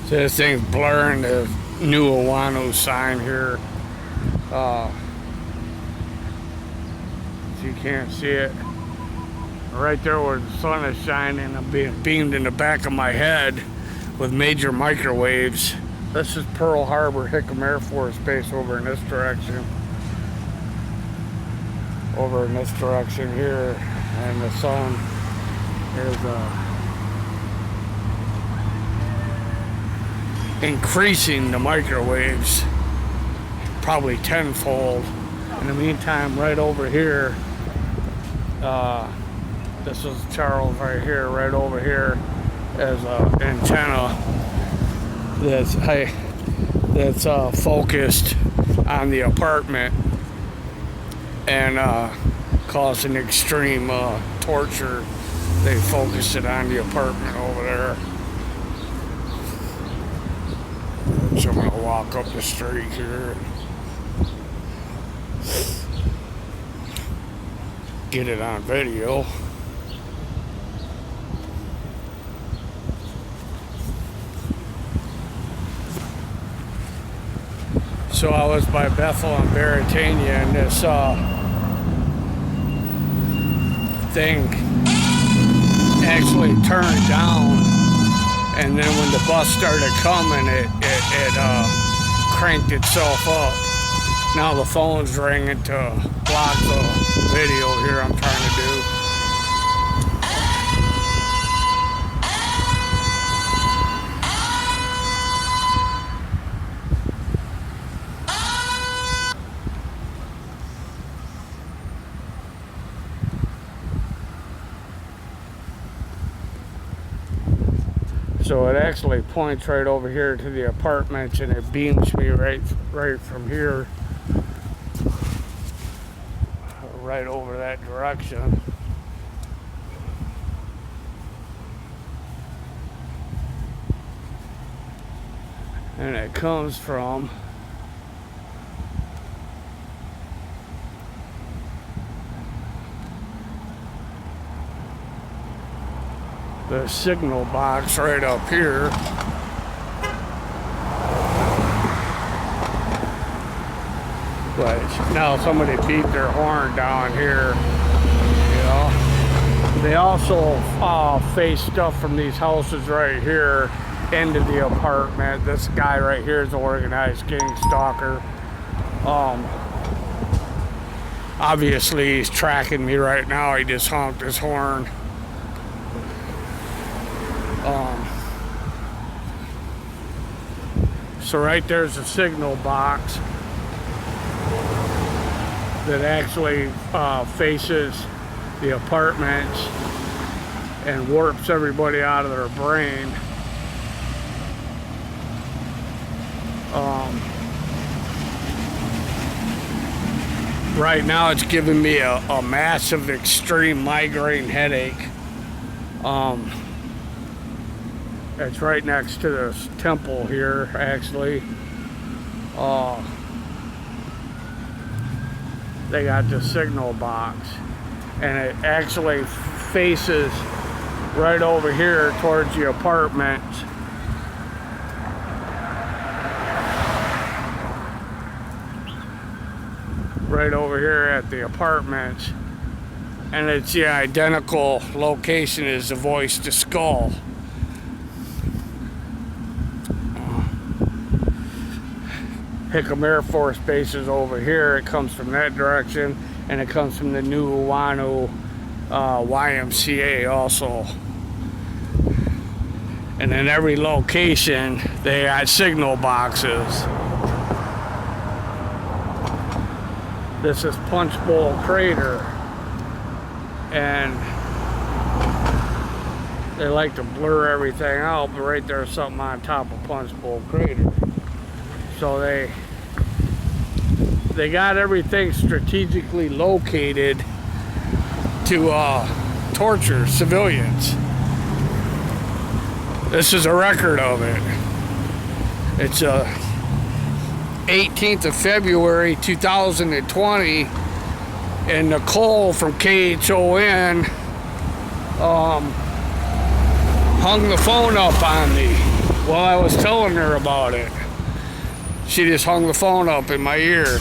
So this thing's blurring the new Awano sign here. So you can't see it. Right there where the sun is shining, I'm being beamed in the back of my head with major microwaves. This is Pearl Harbor Hickam Air Force Base over in this direction. Over in this direction here, and the sun is increasing the microwaves probably tenfold. In the meantime, right over here, this is Charles right here. Right over here is an antenna that's focused on the apartment and causing extreme torture. They focused it on the apartment over there. So I'm gonna walk up the street here, get it on video. So I was by Bethel and Beretania, and this thing actually turned down, and then when the bus started coming, it cranked itself up. Now the phone's ringing to block the video here I'm trying to do. So it actually points right over here to the apartments, and it beams me right from here, right over that direction. And it comes from the signal box right up here. But now somebody beeped their horn down here, you know. They also face stuff from these houses right here into the apartment. This guy right here is an organized gang stalker. Obviously he's tracking me right now. He just honked his horn. So right there's a signal box that actually faces the apartments and warps everybody out of their brain. Right now it's giving me a massive extreme migraine headache. It's right next to this temple here, actually. They got the signal box, and it actually faces right over here towards the apartment. Right over here at the apartment, and it's the identical location as the voice to skull. Hickam Air Force Base is over here. It comes from that direction, and it comes from the new Awano YMCA also. And in every location, they got signal boxes. This is Punch Bowl Crater, and they like to blur everything out, but right there's something on top of Punch Bowl Crater. So they got everything strategically located to torture civilians. This is a record of it. It's 18th of February 2020, and Nicole from KHON hung the phone up on me. Well, I was telling her about it. She just hung the phone up in my ear.